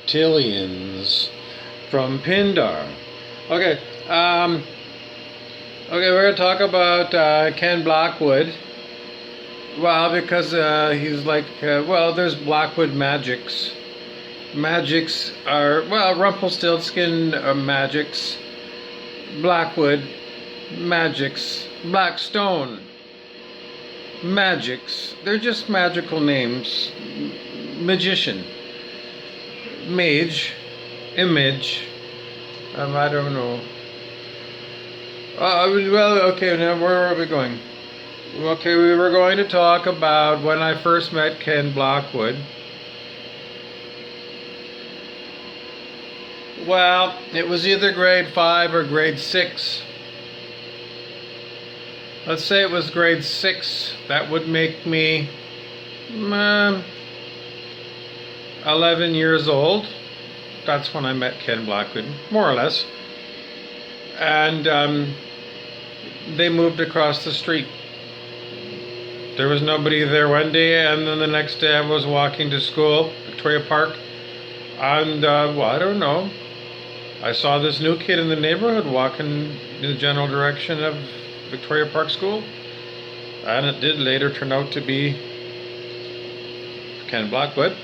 reptilians from Pindar. Okay, we're gonna talk about Ken Blackwood. Well, because he's like, well, there's Blackwood magics. Magics are, well, Rumplestiltskin magics, Blackwood magics, Blackstone magics. They're just magical names. Magician, mage, image. I don't know. Well, okay, now where are we going? Okay, we were going to talk about when I first met Ken Blackwood. Well, it was either grade 5 or grade 6. Let's say it was grade 6. That would make me 11 years old. That's when I met Ken Blackwood, more or less. And they moved across the street. There was nobody there one day, and then the next day I was walking to school, Victoria Park, and well, I don't know. I saw this new kid in the neighborhood walking in the general direction of Victoria Park School, and it did later turn out to be Ken Blackwood.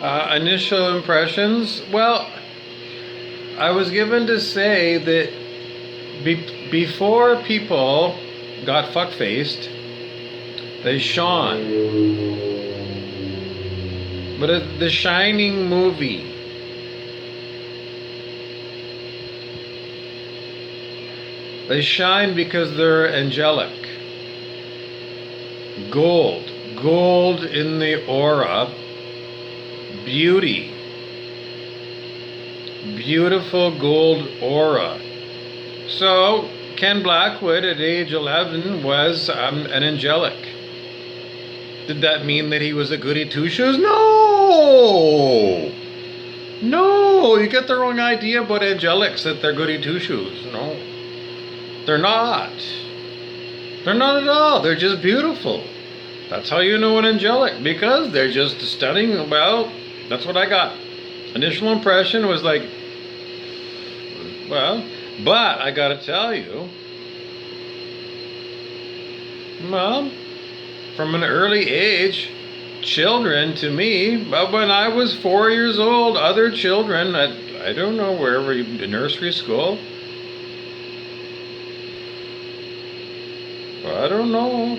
Initial impressions, well, I was given to say that before people got fuck-faced, they shone. But the Shining movie, they shine because they're angelic. Gold in the aura, beauty, beautiful gold aura. So Ken Blackwood at age 11 was an angelic. Did that mean that he was a goody two-shoes? No, you get the wrong idea about angelics, that they're goody two-shoes. No, they're not. They're not at all. They're just beautiful. That's how you know an angelic, because they're just stunning. Well, that's what I got. Initial impression was like, well, but I gotta tell you, well, from an early age, children to me, but when I was 4 years old, other children, I don't know, wherever you, nursery school, I don't know,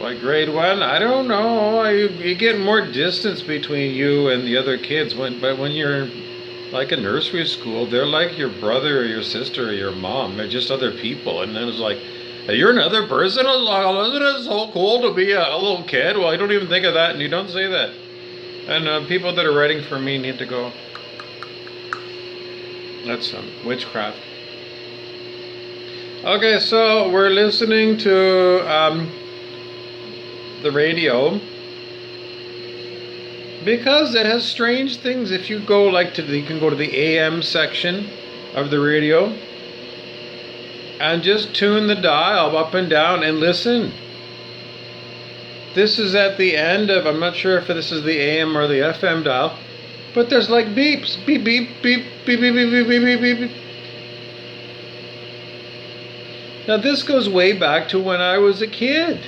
like grade 1, I don't know, you get more distance between you and the other kids, but when you're like a nursery school, they're like your brother or your sister or your mom. They're just other people. And then it's like, hey, you're another person? Isn't it so cool to be a little kid? Well, I don't even think of that, and you don't say that. And people that are writing for me need to go. That's witchcraft. Okay, so we're listening to the radio, because it has strange things. If you go you can go to the AM section of the radio and just tune the dial up and down and listen. This is at the end of, I'm not sure if this is the AM or the FM dial, but there's like beeps, beep, beep, beep, beep, beep, beep, beep, beep, beep, beep. Now this goes way back to when I was a kid.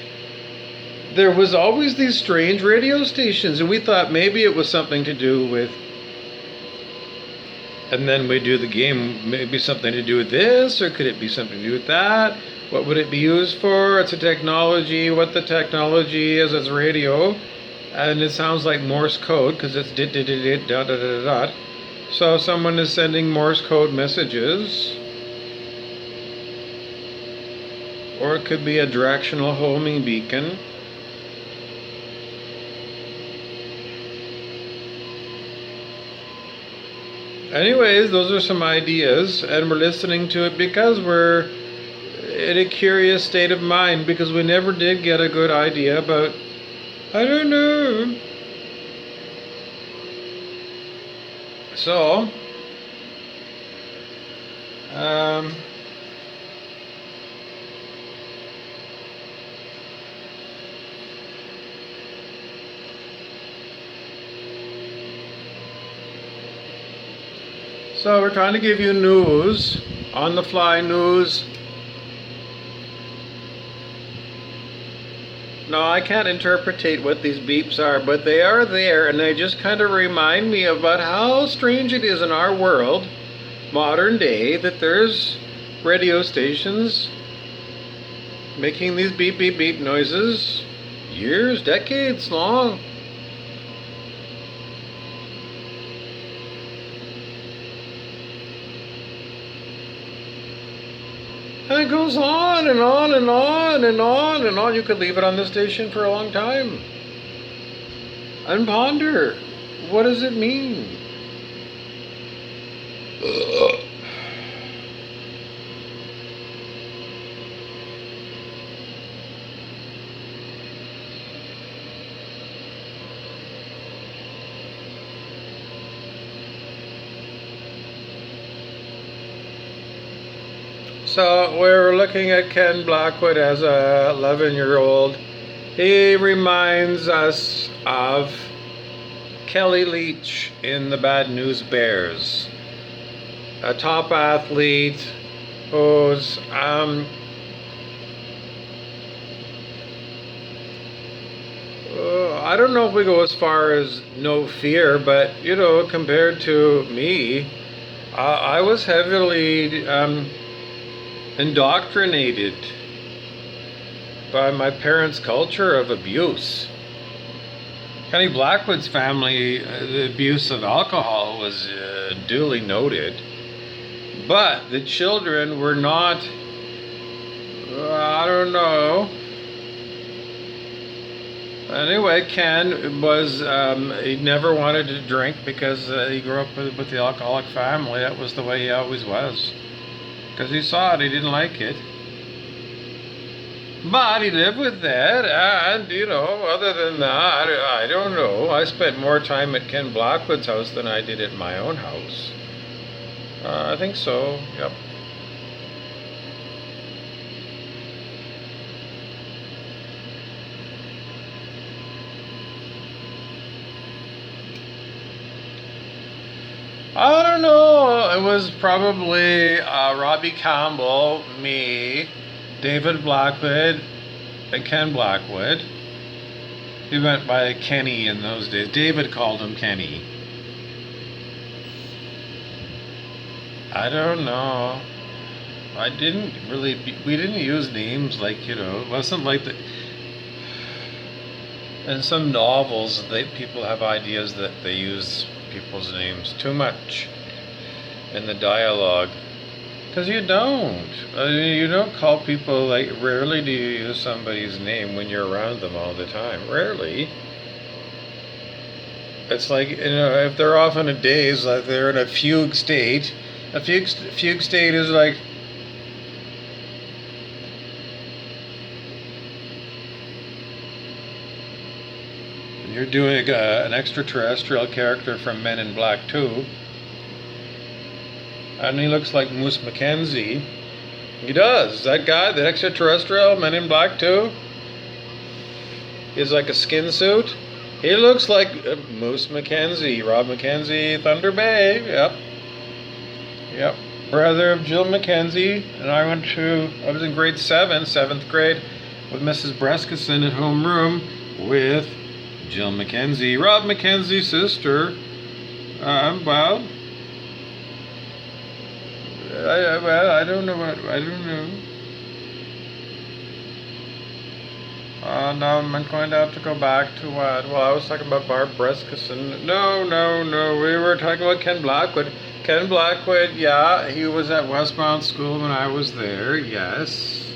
There was always these strange radio stations, and we thought maybe it was something to do with, and then we do the game, maybe something to do with this, or could it be something to do with that? What would it be used for? It's a technology. What the technology is, it's radio, and it sounds like Morse code, because it's dot dot dot dot. So someone is sending Morse code messages, or it could be a directional homing beacon. Anyways, those are some ideas, and we're listening to it because we're in a curious state of mind, because we never did get a good idea about, I don't know. So, So we're trying to give you news, on the fly news. No, I can't interpretate what these beeps are, but they are there, and they just kind of remind me about how strange it is in our world, modern day, that there's radio stations making these beep beep beep noises years, decades long. And it goes on and on and on and on and on. You could leave it on this station for a long time and ponder, what does it mean? So we're looking at Ken Blackwood as a 11-year-old. He reminds us of Kelly Leach in the Bad News Bears, a top athlete who's I don't know if we go as far as no fear, but you know, compared to me, I was heavily indoctrinated by my parents' culture of abuse. Kenny Blackwood's family, the abuse of alcohol was duly noted, but the children were not, I don't know. Anyway, Ken was, he never wanted to drink because he grew up with the alcoholic family. That was the way he always was. Because he saw it, he didn't like it. But he lived with that, and you know, other than that, I don't know. I spent more time at Ken Blackwood's house than I did at my own house. I think so, yep. I don't know, it was probably Robbie Campbell, me, David Blackwood, and Ken Blackwood. He went by Kenny in those days. David called him Kenny. I don't know. We didn't use names like, you know, it wasn't like the... In some novels, people have ideas that they use people's names too much in the dialogue, because you don't. I mean, you don't call people, like, rarely do you use somebody's name when you're around them all the time. Rarely. It's like, you know, if they're off in a daze, like they're in a fugue state. A fugue state is like, you're doing an extraterrestrial character from Men in Black 2, and he looks like Moose Mackenzie. He does. That guy, the extraterrestrial, Men in Black 2, is like a skin suit. He looks like Moose Mackenzie, Rob Mackenzie, Thunder Bay. Yep. Brother of Jill Mackenzie, and I was in grade 7, 7th grade, with Mrs. Breskison at homeroom with Jill Mackenzie, Rob Mackenzie's sister. I don't know. Now I'm going to have to go back to what? Well, I was talking about Barb Breskison. No. We were talking about Ken Blackwood. Ken Blackwood, yeah, he was at Westbound School when I was there, yes.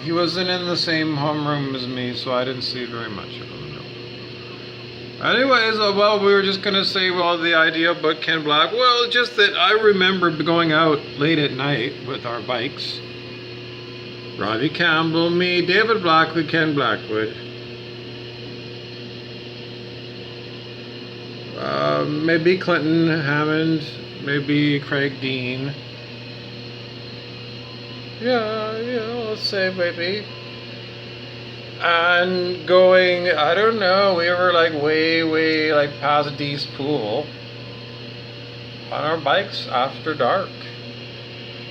He wasn't in the same homeroom as me, so I didn't see very much of him, no. Anyways, well, we were just going to say, well, the idea about Ken Black, well, just that I remember going out late at night with our bikes. Robbie Campbell, me, David Blackwood, Ken Blackwood. Maybe Clinton Hammond, maybe Craig Dean. Yeah, let's say maybe. And going, I don't know, we were like way, like past Dee's pool. on our bikes after dark.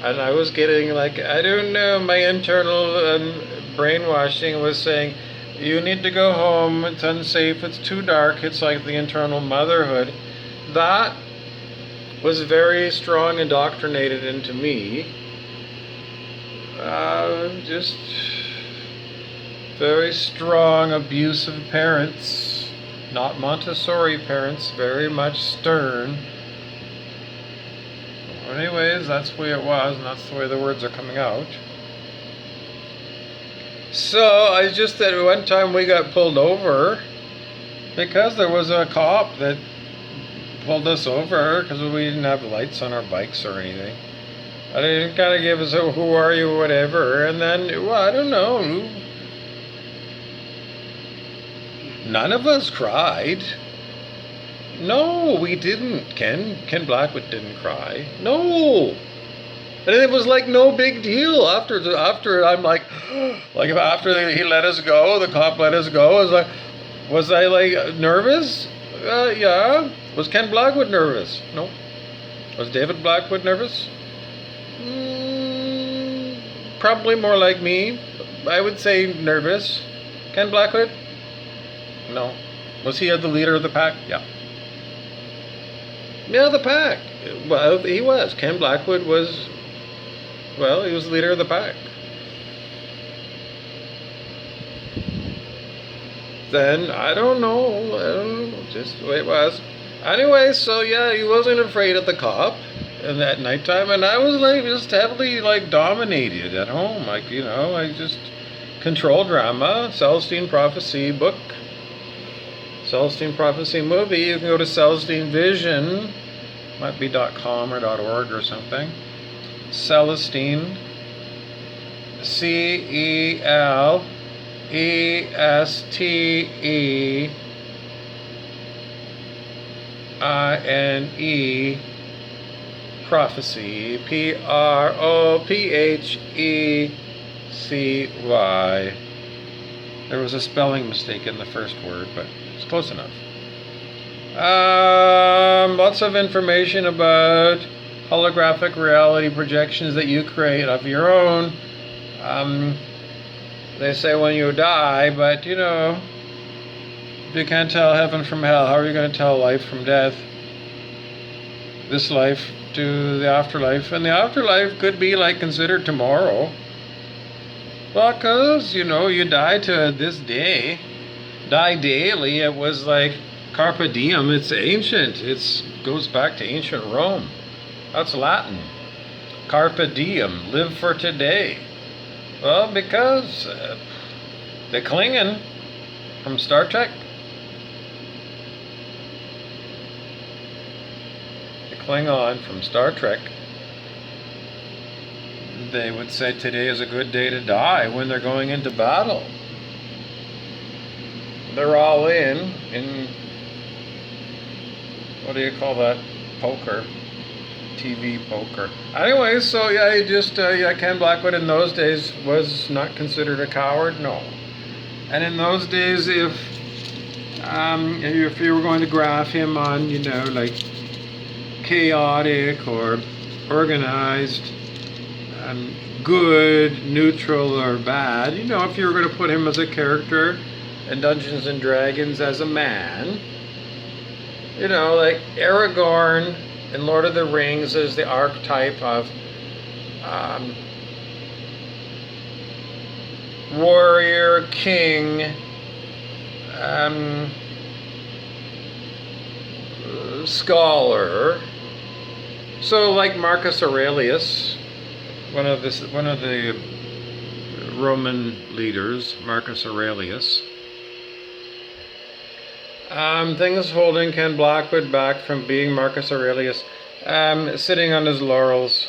And I was getting like, I don't know, my internal brainwashing was saying, you need to go home, it's unsafe, it's too dark. It's like the internal motherhood. That was very strong indoctrinated into me. Just very strong abusive parents, not Montessori parents, very much stern. Anyways, that's the way it was, and that's the way the words are coming out. So I just that one time we got pulled over because there was a cop that pulled us over because we didn't have lights on our bikes or anything. And they kind of gave us a who are you, whatever, and then, well, I don't know. None of us cried. No, we didn't, Ken. Ken Blackwood didn't cry. No. And it was like no big deal. After I'm like after he let us go, the cop let us go. Was I like nervous? Yeah. Was Ken Blackwood nervous? No. Was David Blackwood nervous? Probably more like me. I would say nervous. Ken Blackwood? No. Was he the leader of the pack? Yeah. Yeah, the pack. Well, he was. Ken Blackwood was, well, he was the leader of the pack. Then, I don't know, just the way it was. Anyway, so yeah, he wasn't afraid of the cop and at nighttime, and I was like just heavily like dominated at home, like, you know, I just control drama, Celestine Prophecy book, Celestine Prophecy movie. You can go to Celestine Vision, might be .com or .org or something. Celestine, CELESTEINE Prophecy, PROPHECY. There was a spelling mistake in the first word, but it's close enough. Lots of information about holographic reality projections that you create of your own. They say when you die, but you know, if you can't tell heaven from hell, how are you going to tell life from death? This life to the afterlife, and the afterlife could be like considered tomorrow. Well, because, you know, you die to this day, die daily. It was like carpe diem. It's ancient. It goes back to ancient Rome. That's Latin. Carpe diem, live for today. Well, because the Klingon from Star Trek, the Klingon from Star Trek, they would say today is a good day to die when they're going into battle. They're all in what do you call that? Poker. TV poker. Anyway, so yeah, Ken Blackwood in those days was not considered a coward, no. And in those days, if you were going to graph him on, you know, like chaotic or organized, good, neutral, or bad, you know, if you were going to put him as a character in Dungeons and Dragons as a man, you know, like Aragorn in Lord of the Rings is the archetype of warrior, king, scholar. So like Marcus Aurelius, one of the Roman leaders, Marcus Aurelius. Things holding Ken Blackwood back from being Marcus Aurelius, sitting on his laurels.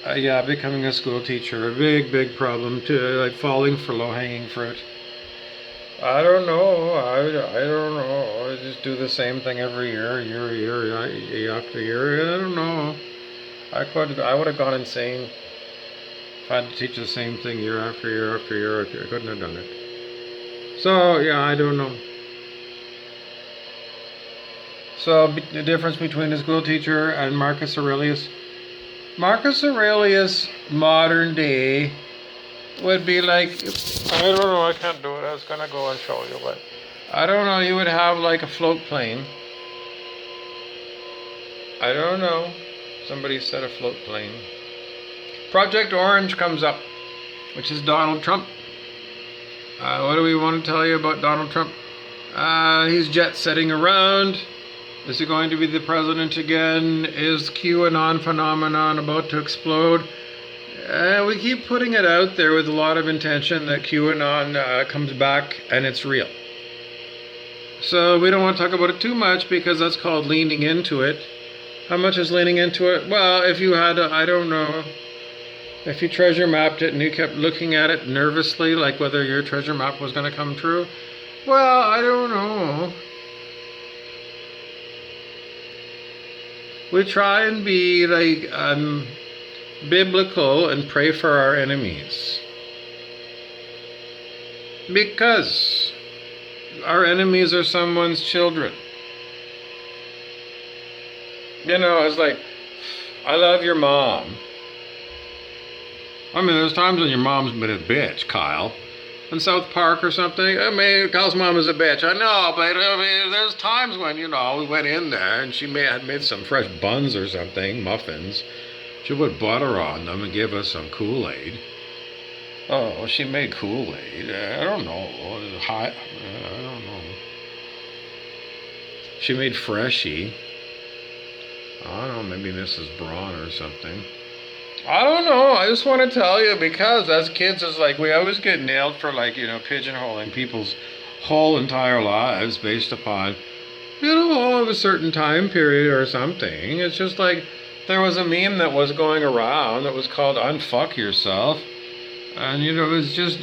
Becoming a school teacher, a big problem too, like falling for low-hanging fruit. I don't know. I don't know. I just do the same thing every year after year. I don't know. I would have gone insane if I had to teach the same thing year after year after year. I couldn't have done it. So yeah, I don't know. So the difference between a school teacher and Marcus Aurelius. Marcus Aurelius, modern day, would be like, I don't know, I can't do it. I was gonna go and show you, but I don't know. You would have like a float plane. I don't know. Somebody said a float plane. Project Orange comes up, which is Donald Trump. What do we want to tell you about Donald Trump? He's jet setting around. Is he going to be the president again? Is QAnon phenomenon about to explode? We keep putting it out there with a lot of intention that QAnon comes back and it's real. So we don't want to talk about it too much because that's called leaning into it. How much is leaning into it? Well, if you had, I don't know, if you treasure mapped it and you kept looking at it nervously, like whether your treasure map was going to come true, well, I don't know. We try and be like biblical and pray for our enemies. Because our enemies are someone's children. You know, it's like, I love your mom. I mean, there's times when your mom's been a bitch, Kyle. In South Park or something. I mean, Kyle's mom is a bitch. I know, but I mean, there's times when, you know, we went in there and she had made some fresh buns or something, muffins. She put butter on them and gave us some Kool-Aid. Oh, she made Kool-Aid. I don't know. I don't know. She made Freshie. I don't know, maybe Mrs. Braun or something. I don't know. I just want to tell you because as kids, it's like we always get nailed for like, you know, pigeonholing people's whole entire lives based upon, you know, a certain time period or something. It's just like there was a meme that was going around that was called Unfuck Yourself. And, you know, it was just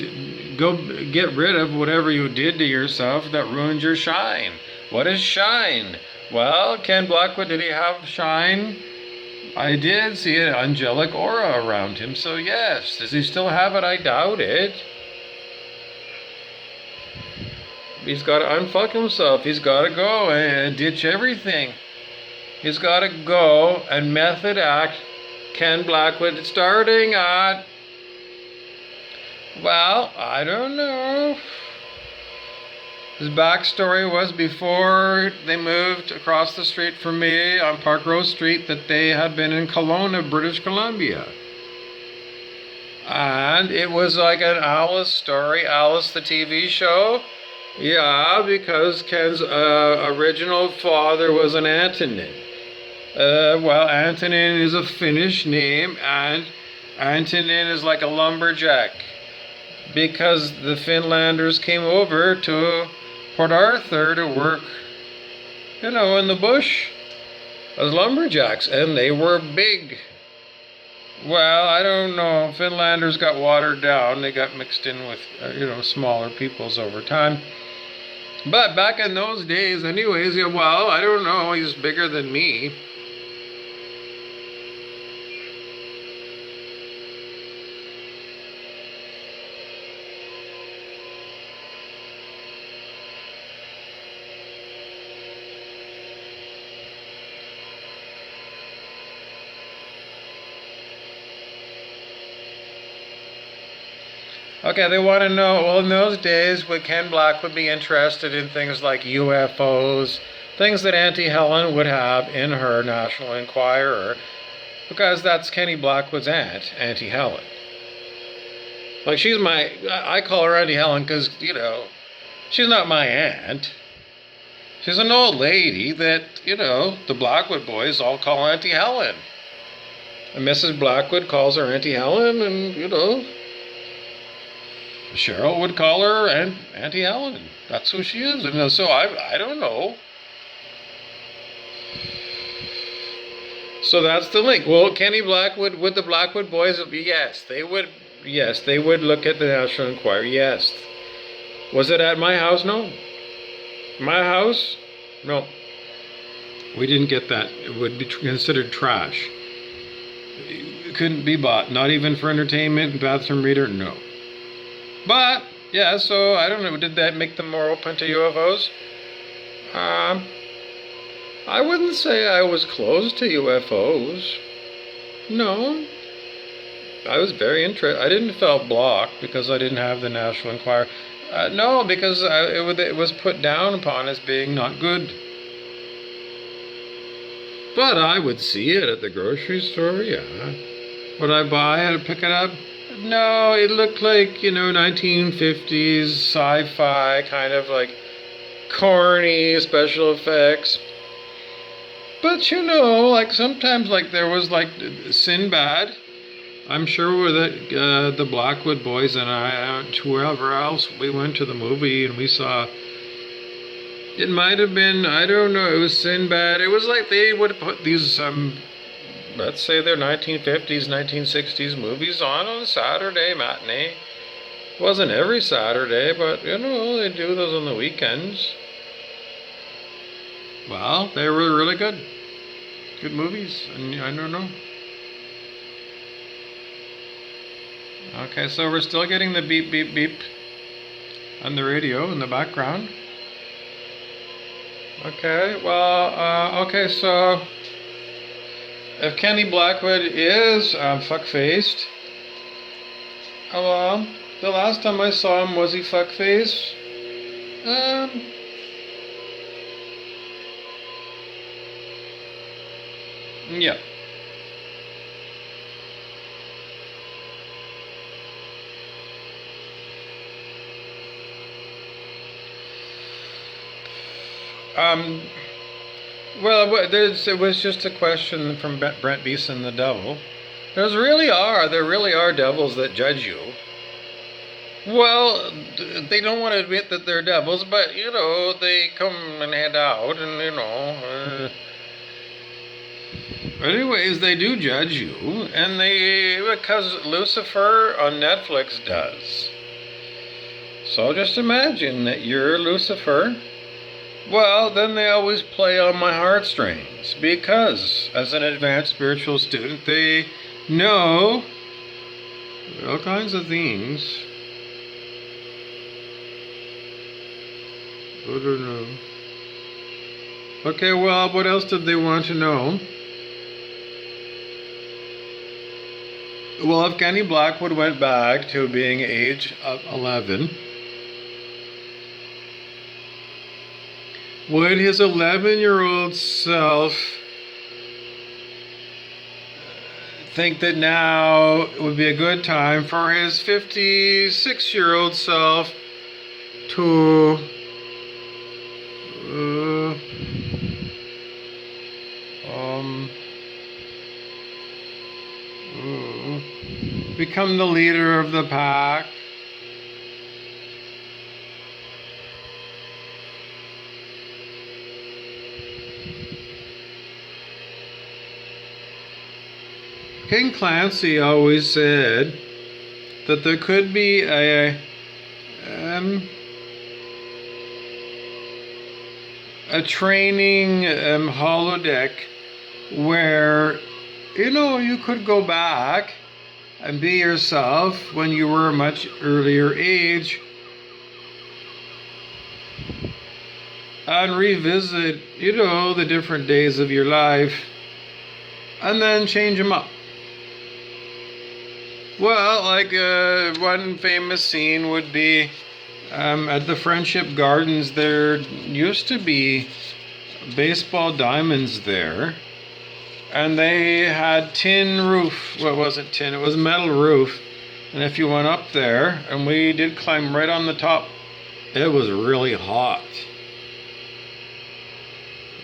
go get rid of whatever you did to yourself that ruined your shine. What is shine? Well, Ken Blackwood, did he have shine? I did see an angelic aura around him, so yes. Does he still have it? I doubt it. He's got to unfuck himself. He's got to go and ditch everything. He's got to go and method act Ken Blackwood starting at, well, I don't know. His backstory was before they moved across the street from me on Park Rose Street that they had been in Kelowna, British Columbia. And it was like an Alice story, Alice the TV show. Yeah, because Ken's original father was an Antenen. Well, Antenen is a Finnish name, and Antenen is like a lumberjack. Because the Finlanders came over to Port Arthur to work, you know, in the bush as lumberjacks, and they were big. Well, I don't know. Finlanders got watered down. They got mixed in with, you know, smaller peoples over time. But back in those days, anyways, yeah, well, I don't know. He's bigger than me. Okay, they want to know, well, in those days, would Ken Blackwood be interested in things like UFOs, things that Auntie Helen would have in her National Enquirer, because that's Kenny Blackwood's aunt, Auntie Helen. Like, she's my, I call her Auntie Helen because, you know, she's not my aunt. She's an old lady that, you know, the Blackwood boys all call Auntie Helen. And Mrs. Blackwood calls her Auntie Helen, and, you know, Cheryl would call her Auntie Helen. That's who she is. And so I don't know. So that's the link. Well, Kenny Blackwood, would the Blackwood boys? Yes, they would. Yes, they would look at the National Enquirer. Yes. Was it at my house? No. My house? No. We didn't get that. It would be considered trash. It couldn't be bought. Not even for entertainment, bathroom reader? No. But, yeah, so, I don't know, did that make them more open to UFOs? I I wouldn't say I was close to UFOs. No. I was very interested. I didn't felt blocked because I didn't have the National Enquirer. No, because it was put down upon as being not good. But I would see it at the grocery store, yeah. Would I buy it or pick it up? No, it looked like, 1950s sci-fi, kind of like corny special effects. But like sometimes like there was like Sinbad. I'm sure that the Blackwood boys and I and whoever else, we went to the movie and we saw. It might have been, I don't know, it was Sinbad. It was like they would put these let's say they're 1950s, 1960s movies on a Saturday matinee. It wasn't every Saturday, but they do those on the weekends. Well, they were really good. Good movies, and I don't know. Okay, so we're still getting the beep, beep, beep on the radio in the background. Okay, well, okay, so if Kenny Blackwood is fuck-faced, well, the last time I saw him, was he fuck-faced? Yeah. Well, it was just a question from Brent Beeson, the devil. There really are devils that judge you. Well, they don't want to admit that they're devils, but, they come and head out, and, anyways, they do judge you, and because Lucifer on Netflix does. So just imagine that you're Lucifer. Well, then they always play on my heartstrings, because as an advanced spiritual student, they know all kinds of things. I don't know. Okay, well, what else did they want to know? Well, if Kenny Blackwood went back to being age of 11, would his 11-year-old self think that now would be a good time for his 56-year-old self to become the leader of the pack? King Clancy always said that there could be a training holodeck where you could go back and be yourself when you were a much earlier age and revisit the different days of your life and then change them up. Well, like one famous scene would be at the Friendship Gardens. There used to be baseball diamonds there, and they had tin roof. Well, it wasn't tin, it was metal roof. And if you went up there, and we did climb right on the top, it was really hot.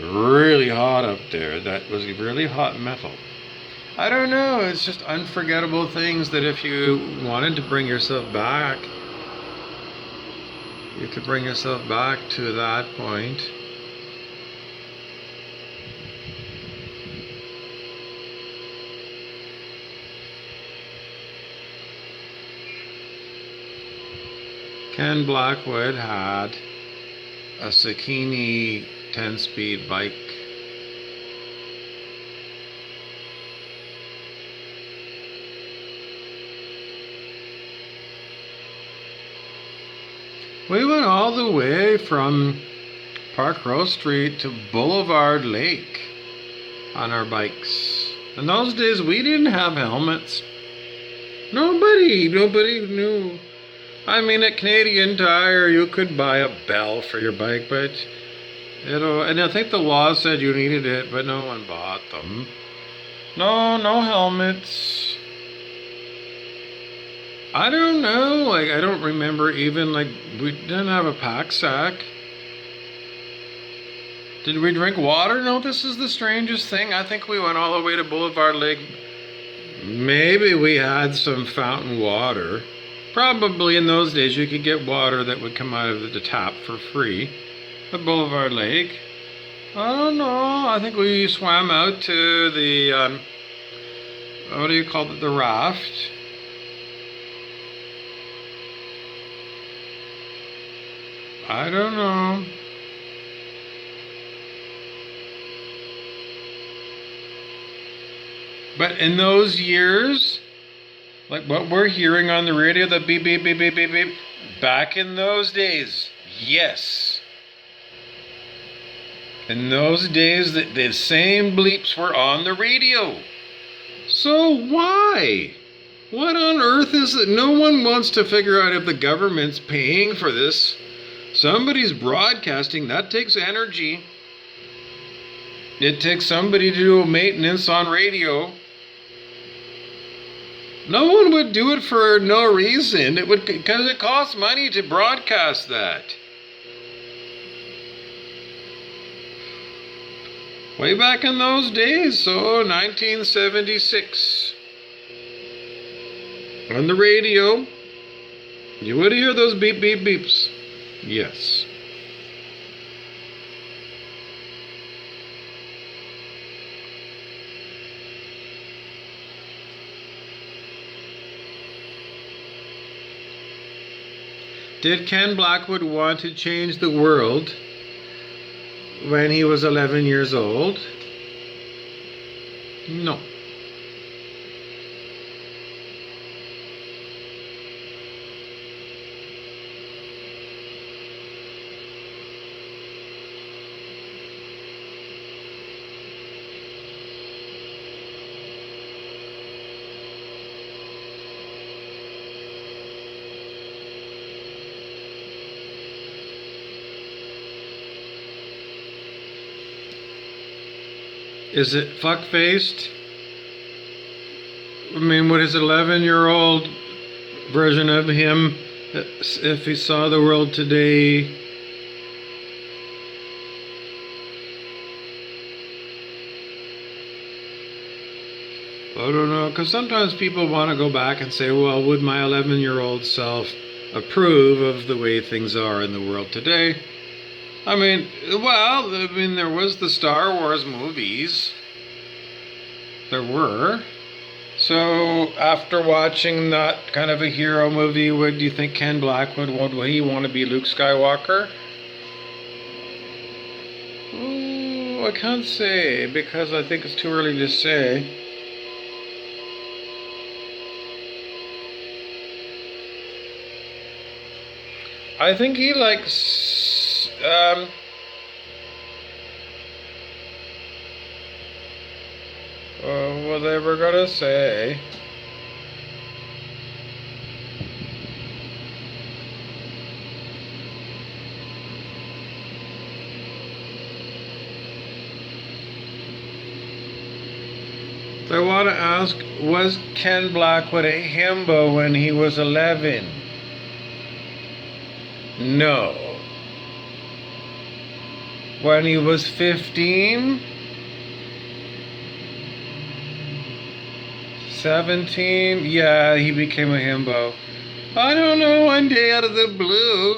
Really hot up there. That was really hot metal. I don't know, it's just unforgettable things that if you wanted to bring yourself back, you could bring yourself back to that point. Ken Blackwood had a Bikini 10-speed bike. We went all the way from Park Rose Street to Boulevard Lake on our bikes. In those days, we didn't have helmets. Nobody knew. I mean, at Canadian Tire, you could buy a bell for your bike, but, you know, and I think the law said you needed it, but no one bought them. No helmets. I don't know, like, I don't remember even, like, we didn't have a pack sack. Did we drink water? No, this is the strangest thing. I think we went all the way to Boulevard Lake. Maybe we had some fountain water. Probably in those days you could get water that would come out of the tap for free at Boulevard Lake. I don't know. I think we swam out to the, what do you call it, the raft. I don't know. But in those years, like what we're hearing on the radio, the beep, beep, beep, beep, beep, beep, back in those days, yes. In those days, the same bleeps were on the radio. So why? What on earth is it? No one wants to figure out if the government's paying for this. Somebody's broadcasting. That takes energy. It takes somebody to do maintenance on radio. No one would do it for no reason. It would, because it costs money to broadcast that. Way back in those days, so 1976. On the radio, you would hear those beep, beep, beeps. Yes. Did Ken Blackwood want to change the world when he was 11 years old? No. Is it fuck-faced? I mean, what his 11-year-old version of him, if he saw the world today, I don't know, because sometimes people want to go back and say, well, would my 11-year-old self approve of the way things are in the world today? I mean, well, there was the Star Wars movies. There were. So, after watching that kind of a hero movie, would you think Ken Blackwood, would he want to be Luke Skywalker? Oh, I can't say, because I think it's too early to say. I think he likes what they were gonna say. I want to ask, was Ken Blackwood a himbo when he was 11? No. When he was 15? 17? Yeah, he became a himbo. I don't know, one day out of the blue,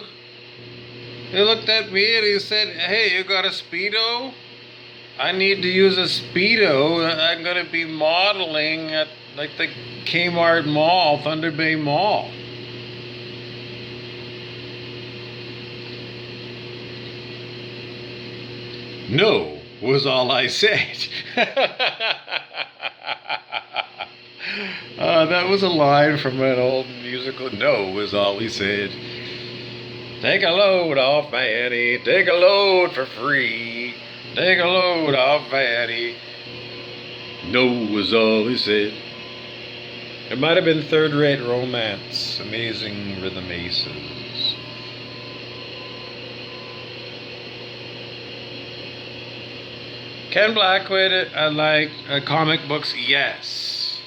he looked at me and he said, hey, you got a Speedo? I need to use a Speedo. I'm going to be modeling at like the Kmart Mall, Thunder Bay Mall. No, was all I said. That was a line from an old musical. No, was all he said. Take a load off Fanny, take a load for free. Take a load off Fanny. No was all he said. It might have been third-rate romance. Amazing rhythm aces. Ken Blackwood, like comic books, yes.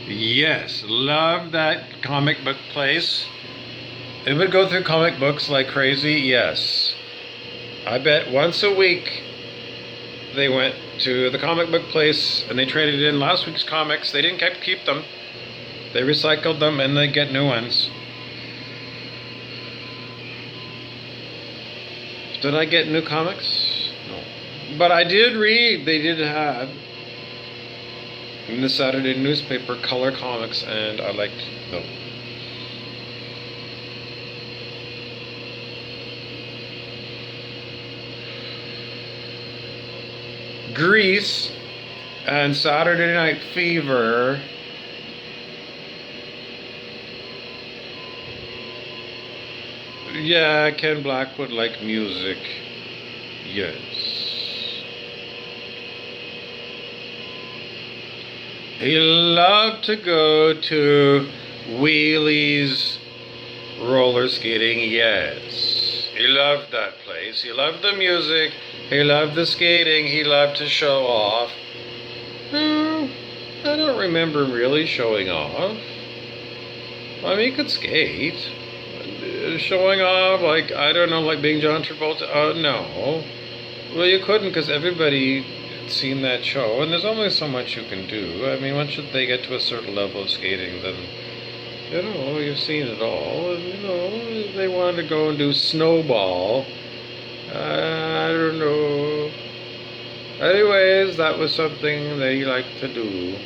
Yes, love that comic book place. It would go through comic books like crazy, yes. I bet once a week they went to the comic book place and they traded in last week's comics. They didn't keep them. They recycled them and they get new ones. Did I get new comics? No. But I did read, they did have in the Saturday newspaper color comics, and I liked them. Grease and Saturday Night Fever. Yeah, Ken Blackwood liked music. Yes. He loved to go to Wheelie's roller skating. Yes. He loved that place. He loved the music. He loved the skating. He loved to show off. No, I don't remember really showing off. I mean, he could skate. Showing off, like, I don't know, like being John Travolta. No. Well, you couldn't, because everybody had seen that show, and there's only so much you can do. I mean, once they get to a certain level of skating, then, you know, you've seen it all. And, you know, they wanted to go and do Snowball. I don't know. Anyways, that was something they liked to do.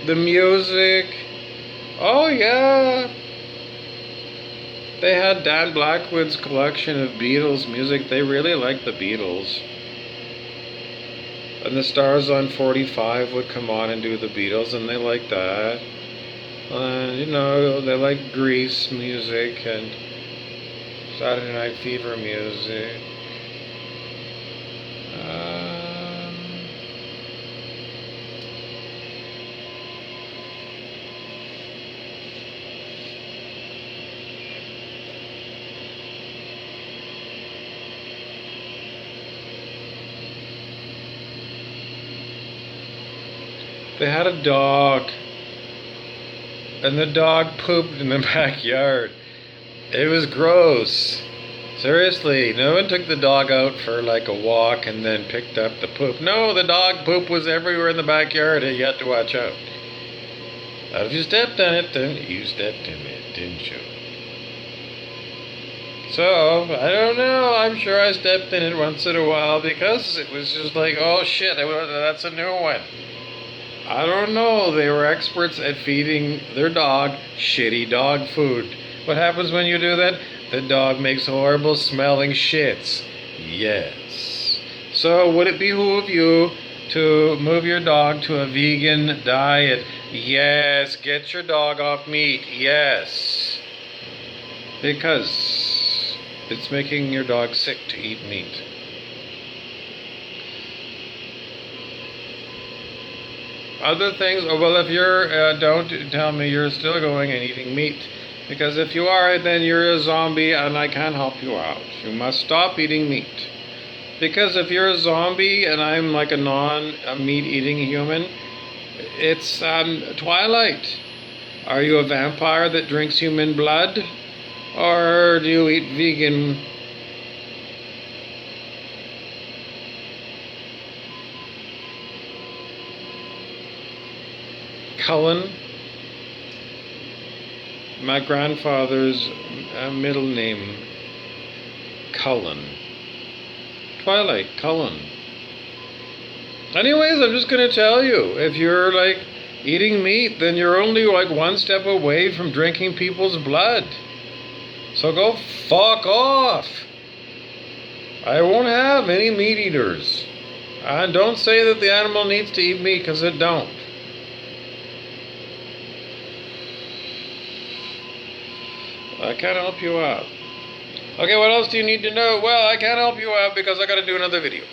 The music. Oh, yeah. They had Dan Blackwood's collection of Beatles music. They really liked the Beatles. And the Stars on 45 would come on and do the Beatles, and they liked that. And, you know, they liked Grease music and Saturday Night Fever music. They had a dog, and the dog pooped in the backyard. It was gross. Seriously, no one took the dog out for like a walk and then picked up the poop. No, the dog poop was everywhere in the backyard, and you had to watch out. Now, if you stepped on it, then you stepped in it, didn't you? So, I don't know, I'm sure I stepped in it once in a while because it was just like, oh shit, that's a new one. I don't know, they were experts at feeding their dog shitty dog food. What happens when you do that? The dog makes horrible smelling shits. Yes. So would it behoove you to move your dog to a vegan diet? Yes. Get your dog off meat. Yes. Because it's making your dog sick to eat meat. Other things, oh, well, if you're, don't tell me you're still going and eating meat. Because if you are, then you're a zombie and I can't help you out. You must stop eating meat. Because if you're a zombie and I'm like a non-meat eating human, it's Twilight. Are you a vampire that drinks human blood? Or do you eat vegan? Cullen, my grandfather's middle name, Cullen. Twilight, Cullen. Anyways, I'm just going to tell you, if you're like eating meat, then you're only like one step away from drinking people's blood. So go fuck off. I won't have any meat eaters. And don't say that the animal needs to eat meat, because it don't. I can't help you out. Okay, what else do you need to know? Well, I can't help you out because I gotta do another video.